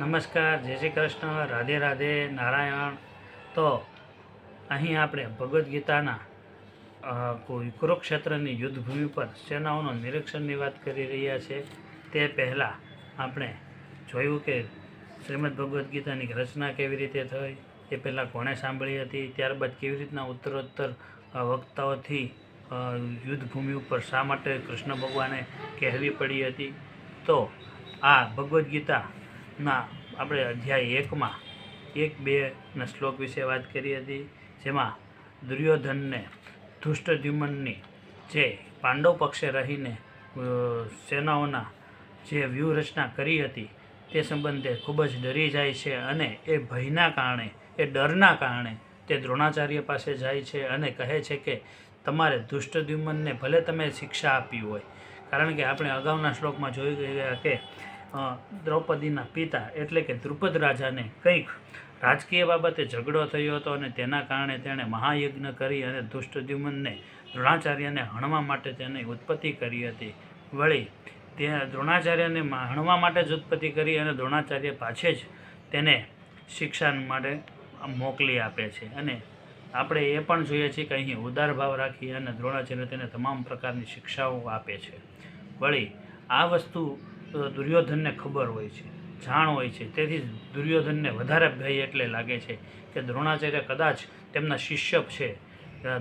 નમસ્કાર, જય શ્રી કૃષ્ણ, રાધે રાધે, નારાયણ. તો અહીં આપણે ભગવદ્ ગીતાના કોઈ કુરુક્ષેત્રની યુદ્ધભૂમિ પર સેનાઓનો નિરીક્ષણની વાત કરી રહ્યા છે. તે પહેલાં આપણે જોયું કે શ્રીમદ ભગવદ્ ગીતાની રચના કેવી રીતે થઈ, એ પહેલાં કોણે સાંભળી હતી, ત્યારબાદ કેવી રીતના ઉત્તરોત્તર વક્તાઓથી યુદ્ધભૂમિ ઉપર શા માટે કૃષ્ણ ભગવાને કહેવી પડી હતી. તો આ ભગવદ્ ગીતાના આપણે અધ્યાય 1માં 1-2ના શ્લોક વિશે વાત કરી હતી, જેમાં દુર્યોધનને ધૃષ્ટદ્યુમ્નની જે પાંડવ પક્ષે રહીને સેનાઓના જે વ્યૂહરચના કરી હતી તે સંબંધે ખૂબ જ ડરી જાય છે અને એ ભયના કારણે, એ ડરના કારણે તે દ્રોણાચાર્ય પાસે જાય છે અને કહે છે કે તમારે ધૃષ્ટદ્યુમ્નને ભલે તમે શિક્ષા આપી હોય, કારણ કે આપણે અગાઉના શ્લોકમાં જોઈ ગયા કે દ્રૌપદીના પિતા એટલે કે દ્રુપદ રાજાને કંઈક રાજકીય બાબતે ઝઘડો થયો હતો અને તેના કારણે તેણે મહાયજ્ઞ કરી અને ધૃષ્ટદ્યુમ્નને દ્રોણાચાર્યને હણવા માટે તેની ઉત્પત્તિ કરી હતી. વળી તે દ્રોણાચાર્યને હણવા માટે જ ઉત્પત્તિ કરી અને દ્રોણાચાર્ય પાછે જ તેને શિક્ષા માટે મોકલી આપે છે. અને આપણે એ પણ જોઈએ છીએ કે અહીં ઉદાર ભાવ રાખી અને દ્રોણાચાર્ય તેને તમામ પ્રકારની શિક્ષાઓ આપે છે. વળી આ વસ્તુ દુર્યોધનને ખબર હોય છે, જાણ હોય છે, તેથી દુર્યોધનને વધારે ભય એટલે લાગે છે કે દ્રોણાચાર્ય કદાચ તેમના શિષ્ય છે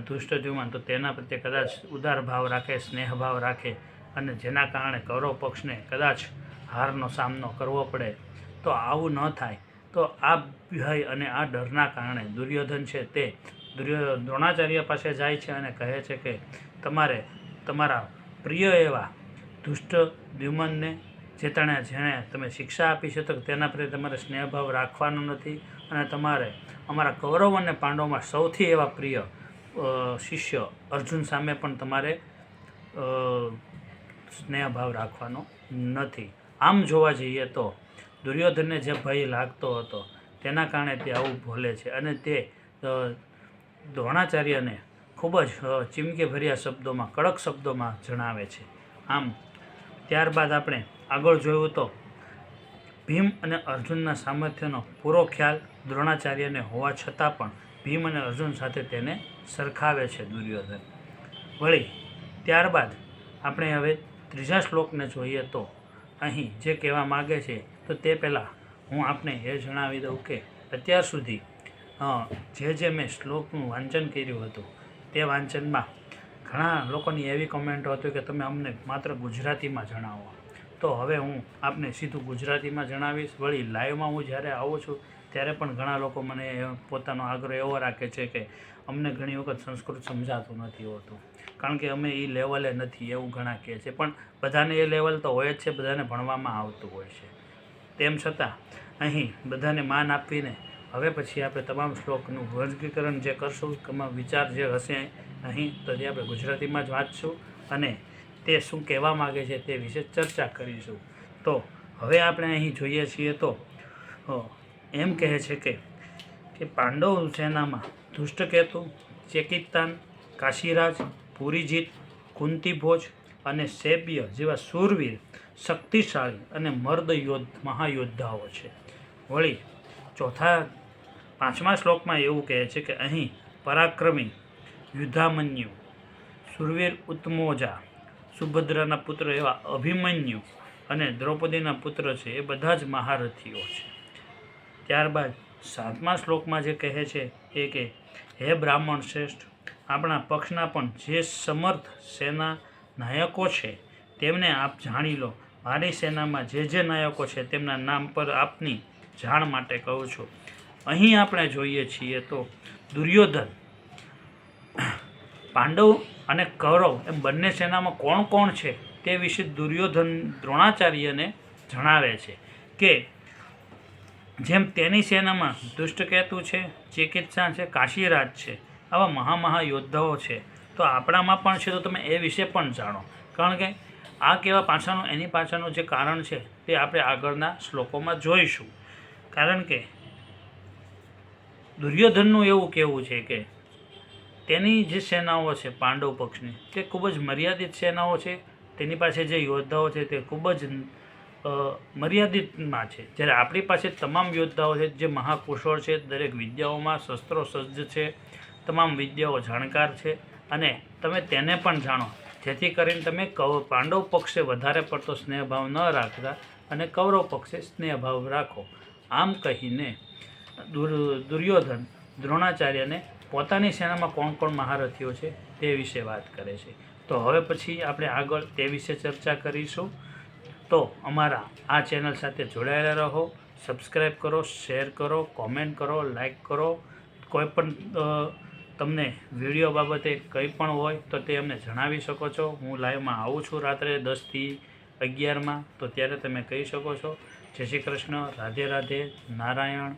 ધૃષ્ટદ્યુમ્ન, તો તેના પ્રત્યે કદાચ ઉદાર ભાવ રાખે, સ્નેહભાવ રાખે અને જેના કારણે કૌરવ પક્ષને કદાચ હારનો સામનો કરવો પડે. તો આવું ન થાય, તો આ ભય અને આ ડરના કારણે દુર્યોધન છે તે દ્રોણાચાર્ય પાસે જાય છે અને કહે છે કે તમારે તમારા પ્રિય એવા ધૃષ્ટદ્યુમ્નને જેણે તમે શિક્ષા આપી છે તો તેના પ્રત્યે તમારે સ્નેહભાવ રાખવાનો નથી અને તમારે અમારા કૌરવ અને પાંડવમાં સૌથી એવા પ્રિય શિષ્ય અર્જુન સામે પણ તમારે સ્નેહભાવ રાખવાનો નથી. આમ જોવા જઈએ તો દુર્યોધનને જે ભય લાગતો હતો તેના કારણે તે આવું બોલે છે અને તે દ્રોણાચાર્યને ખૂબ જ ચીમકીભર્યા શબ્દોમાં, કડક શબ્દોમાં જણાવે છે. આમ ત્યારબાદ આપણે આગળ જોયું તો ભીમ અને અર્જુનના સામર્થ્યનો પૂરો ખ્યાલ દ્રોણાચાર્યને હોવા છતાં પણ ભીમ અને અર્જુન સાથે તેને સરખાવે છે દુર્યોધન. વળી ત્યારબાદ આપણે હવે ત્રીજા શ્લોકને જોઈએ તો અહીં જે કહેવા માગે છે, તો તે પહેલાં હું આપને એ જણાવી દઉં કે અત્યાર સુધી જે મેં શ્લોકનું વાંચન કર્યું હતું તે વાંચનમાં ઘણા લોકોની એવી કમેન્ટો હતી કે તમે અમને માત્ર ગુજરાતીમાં જણાવો. તો હવે હું આપને સીધું ગુજરાતીમાં જણાવીશ. વળી લાઈવમાં હું જ્યારે આવું છું ત્યારે પણ ઘણા લોકો મને પોતાનો આગ્રહ એવો રાખે છે કે અમને ઘણી વખત સંસ્કૃત સમજાતું નથી હોતું, કારણ કે અમે એ લેવલે નથી, એવું ઘણા કહે છે. પણ બધાને એ લેવલ તો હોય જ છે, બધાને ભણવામાં આવતું હોય છે. તેમ છતાં અહીં બધાને માન આપીને હવે પછી આપણે તમામ શ્લોકનું વર્ગીકરણ જે કરશું, વિચાર જે હશે અહીં, તો તે આપણે ગુજરાતીમાં જ વાંચશું અને તે શું કહેવા માગે છે તે વિશે ચર્ચા કરીશું. તો હવે આપણે અહીં જોઈએ છીએ તો એમ કહે છે કે પાંડવ સેનામાં ધૃષ્ટકેતુ, ચેકિતાન, કાશીરાજ, પુરીજીત, કુંતીભોજ અને શૈબ્ય જેવા શૂરવીર, શક્તિશાળી અને મર્દ મહાયોદ્ધાઓ છે. વળી પાંચમા શ્લોકમાં એવું કહે છે કે અહીં પરાક્રમી યુદ્ધામન્યુ, શૂરવીર ઉત્તમોજા, સુભદ્રાના પુત્ર એવા અભિમન્યુ અને દ્રૌપદીના પુત્ર છે એ બધા જ મહારથીઓ છે. ત્યારબાદ 7મા શ્લોકમાં જે કહે છે એ કે હે બ્રાહ્મણ શ્રેષ્ઠ, આપણા પક્ષના પણ જે સમર્થ સેના નાયકો છે તેમને આપ જાણી લો. મારી સેનામાં જે નાયકો છે તેમના નામ પર આપની જાણ માટે કહું છું. અહીં આપણે જોઈએ છીએ તો દુર્યોધન પાંડવ અને કૌરવ એમ બંને સેનામાં કોણ કોણ છે તે વિશે દુર્યોધન દ્રોણાચાર્યને જણાવે છે કે જેમ તેની સેનામાં ધૃષ્ટકેતુ છે, ચિકિત્સા છે, કાશીરાજ છે, આવા મહાયોદ્ધાઓ છે, તો આપણામાં પણ છે, તો તમે એ વિશે પણ જાણો. કારણ કે આ કહેવા પાછળનું એની પાછળનું જે કારણ છે તે આપણે આગળના શ્લોકોમાં જોઈશું. કારણ કે દુર્યોધનનું એવું કહેવું છે કે તેની જે સેનાઓ છે પાંડવ પક્ષની તે ખૂબ જ મર્યાદિત સેનાઓ છે, તેની પાસે જે યોદ્ધાઓ છે તે ખૂબ જ મર્યાદિતમાં છે, જ્યારે આપણી પાસે તમામ યોદ્ધાઓ છે જે મહાકુશળ છે, દરેક વિદ્યાઓમાં શસ્ત્રો સજ્જ છે, તમામ વિદ્યાઓ જાણકાર છે, અને તમે તેને પણ જાણો, જેથી કરીને તમે પાંડવ પક્ષે વધારે પડતો સ્નેહભાવ ન રાખતા અને કૌરવ પક્ષે સ્નેહભાવ રાખો. આમ કહીને દુર્યોધન દ્રોણાચાર્યને પોતાની સેનામાં કોણ કોણ મહારથીઓ છે તે વિશે વાત કરે છે. તો હવે પછી આપણે આગળ તે વિશે ચર્ચા કરીશું. તો અમારા આ ચેનલ સાથે જોડાયેલા રહો, સબસ્ક્રાઈબ કરો, શેર કરો, કોમેન્ટ કરો, લાઈક કરો. કોઈ પણ તમને વિડીયો બાબતે કંઈ પણ હોય તો તે અમને જણાવી શકો છો. હું લાઈવમાં આવું છું રાત્રે 10 થી 11, તો ત્યારે તમે કહી શકો છો. જય શ્રી કૃષ્ણ, રાધે રાધે, નારાયણ.